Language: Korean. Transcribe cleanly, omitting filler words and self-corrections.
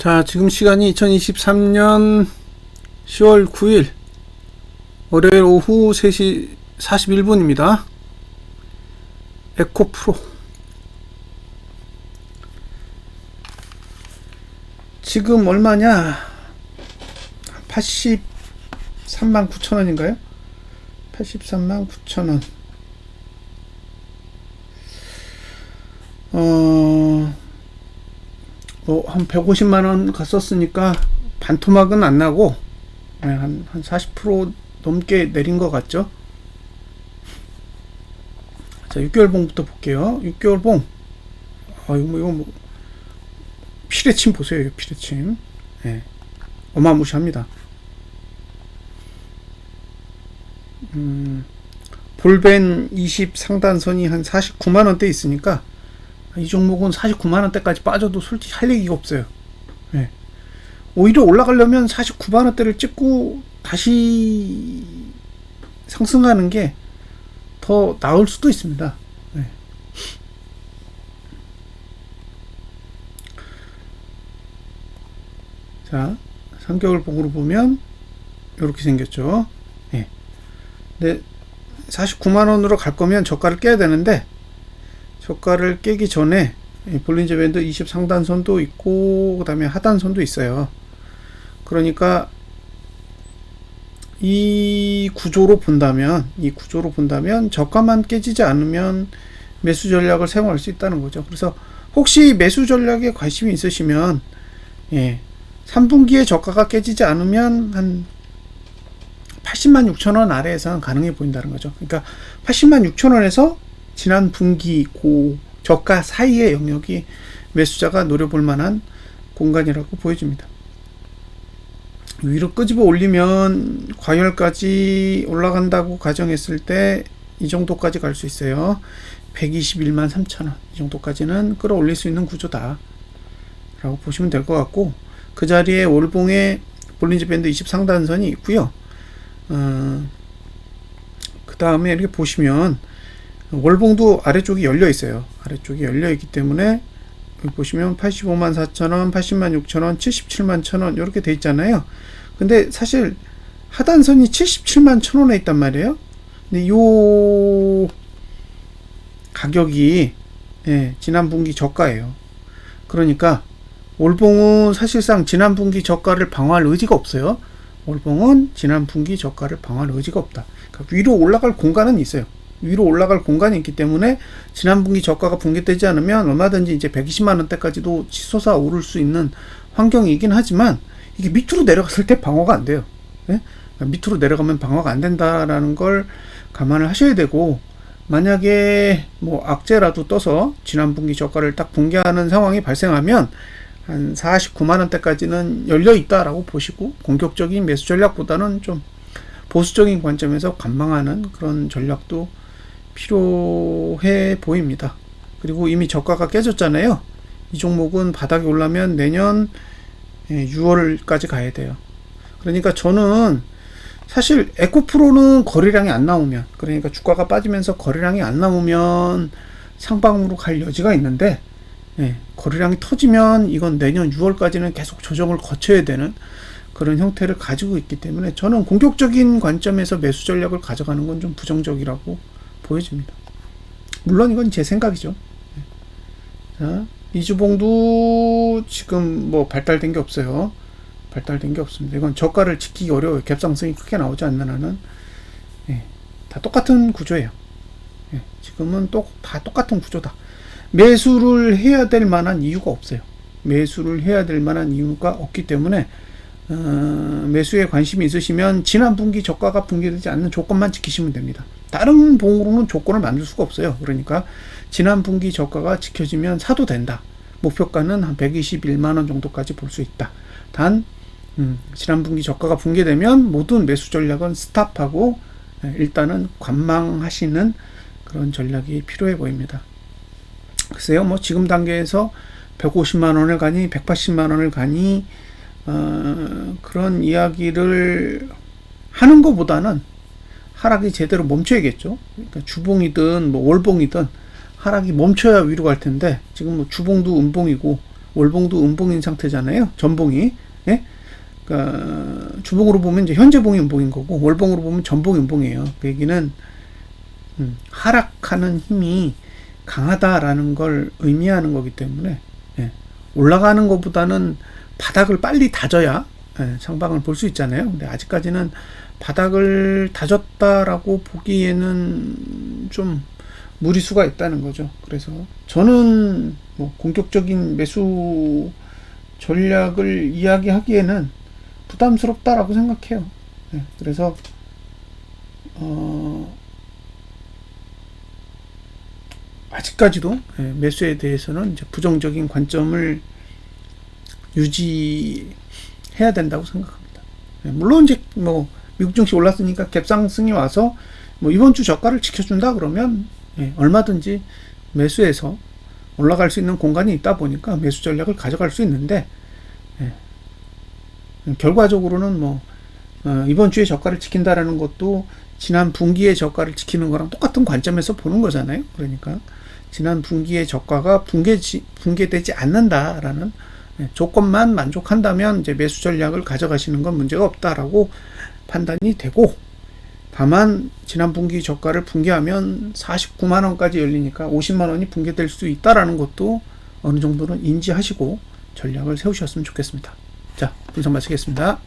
자, 지금 시간이 2023년 10월 9일 월요일 오후 3시 41분입니다. 에코프로 지금 얼마냐? 83만 9천원인가요? 83만 9천원. 한 150만원 갔었으니까 반토막은 안 나고 한 40% 넘게 내린 것 같죠? 자, 6개월봉부터 볼게요. 6개월봉. 이거 피레침 보세요. 피레침. 네. 어마무시합니다. 볼벤 20 상단선이 한 49만원대 있으니까 이 종목은 49만원대까지 빠져도 솔직히 할 얘기가 없어요. 네. 오히려 올라가려면 49만원대를 찍고 다시 상승하는 게 더 나을 수도 있습니다. 네. 자, 3개월 봉으로 보면 이렇게 생겼죠. 네. 근데 49만원으로 갈 거면 저가를 깨야 되는데 저가를 깨기 전에 볼린저 밴드 20 상단선도 있고 그 다음에 하단선도 있어요. 그러니까 이 구조로 본다면 저가만 깨지지 않으면 매수 전략을 사용할 수 있다는 거죠. 그래서 혹시 매수 전략에 관심이 있으시면 3분기에 저가가 깨지지 않으면 한 80만 6천원 아래에서는 가능해 보인다는 거죠. 그러니까 80만 6천원에서 지난 분기 저가 사이의 영역이 매수자가 노려볼 만한 공간이라고 보여집니다. 위로 끄집어 올리면 과열까지 올라간다고 가정했을 때 이 정도까지 갈 수 있어요. 121만 3천원 이 정도까지는 끌어올릴 수 있는 구조다 라고 보시면 될 것 같고, 그 자리에 월봉에 볼린저 밴드 20 상단선이 있고요. 그 다음에 이렇게 보시면 월봉도 아래쪽이 열려 있어요. 아래쪽이 열려 있기 때문에 여기 보시면 85만 4천원, 80만 6천원, 77만 1천원 이렇게 돼 있잖아요. 근데 사실 하단선이 77만 1천원에 있단 말이에요. 근데 요 가격이 지난 분기 저가예요. 그러니까 월봉은 사실상 지난 분기 저가를 방어할 의지가 없어요. 월봉은 지난 분기 저가를 방어할 의지가 없다. 그러니까 위로 올라갈 공간은 있어요. 위로 올라갈 공간이 있기 때문에 지난 분기 저가가 붕괴되지 않으면 얼마든지 이제 120만원대까지도 치솟아 오를 수 있는 환경이긴 하지만 이게 밑으로 내려갔을 때 방어가 안 돼요. 네? 밑으로 내려가면 방어가 안 된다라는 걸 감안을 하셔야 되고, 만약에 뭐 악재라도 떠서 지난 분기 저가를 딱 붕괴하는 상황이 발생하면 한 49만원대까지는 열려 있다라고 보시고, 공격적인 매수 전략보다는 좀 보수적인 관점에서 관망하는 그런 전략도 필요해 보입니다. 그리고 이미 저가가 깨졌잖아요. 이 종목은 바닥에 올라면 내년 6월까지 가야 돼요. 그러니까 저는 사실 에코프로는 거래량이 안 나오면, 그러니까 주가가 빠지면서 거래량이 안 나오면 상방으로 갈 여지가 있는데, 거래량이 터지면 이건 내년 6월까지는 계속 조정을 거쳐야 되는 그런 형태를 가지고 있기 때문에 저는 공격적인 관점에서 매수 전략을 가져가는 건 좀 부정적이라고 보여집니다. 물론 이건 제 생각이죠. 자, 이주봉도 지금 뭐 발달된 게 없어요. 발달된 게 없습니다. 이건 저가를 지키기 어려워요. 갭상승이 크게 나오지 않는 한은. 다 똑같은 구조예요. 지금은 다 똑같은 구조다. 매수를 해야 될 만한 이유가 없어요. 매수를 해야 될 만한 이유가 없기 때문에 매수에 관심이 있으시면 지난 분기 저가가 붕괴되지 않는 조건만 지키시면 됩니다. 다른 봉으로는 조건을 만들 수가 없어요. 그러니까 지난 분기 저가가 지켜지면 사도 된다. 목표가는 한 121만원 정도까지 볼 수 있다. 단 지난 분기 저가가 붕괴되면 모든 매수 전략은 스탑하고 일단은 관망하시는 그런 전략이 필요해 보입니다. 글쎄요, 뭐 지금 단계에서 150만원을 가니 180만원을 가니 그런 이야기를 하는 것보다는 하락이 제대로 멈춰야겠죠. 그러니까 주봉이든 뭐 월봉이든 하락이 멈춰야 위로 갈 텐데, 지금 뭐 주봉도 음봉이고 월봉도 음봉인 상태잖아요. 전봉이. 예? 그러니까 주봉으로 보면 이제 현재봉이 음봉인 거고 월봉으로 보면 전봉이 음봉이에요. 그 얘기는 하락하는 힘이 강하다라는 걸 의미하는 거기 때문에 예, 올라가는 것보다는 바닥을 빨리 다져야 예, 상방을 볼 수 있잖아요. 근데 아직까지는 바닥을 다졌다라고 보기에는 좀 무리수가 있다는 거죠. 그래서 저는 뭐 공격적인 매수 전략을 이야기하기에는 부담스럽다라고 생각해요. 예, 그래서 아직까지도 예, 매수에 대해서는 이제 부정적인 관점을 유지해야 된다고 생각합니다. 예, 물론 이제 뭐 미국 증시 올랐으니까 갭상승이 와서 뭐 이번 주 저가를 지켜준다 그러면 예, 얼마든지 매수해서 올라갈 수 있는 공간이 있다 보니까 매수 전략을 가져갈 수 있는데 예, 결과적으로는 뭐 이번 주에 저가를 지킨다라는 것도 지난 분기의 저가를 지키는 거랑 똑같은 관점에서 보는 거잖아요. 그러니까 지난 분기의 저가가 붕괴되지 않는다라는 조건만 만족한다면 이제 매수 전략을 가져가시는 건 문제가 없다라고 판단이 되고, 다만 지난 분기 저가를 붕괴하면 49만 원까지 열리니까 50만 원이 붕괴될 수 있다라는 것도 어느 정도는 인지하시고 전략을 세우셨으면 좋겠습니다. 자, 분석 마치겠습니다.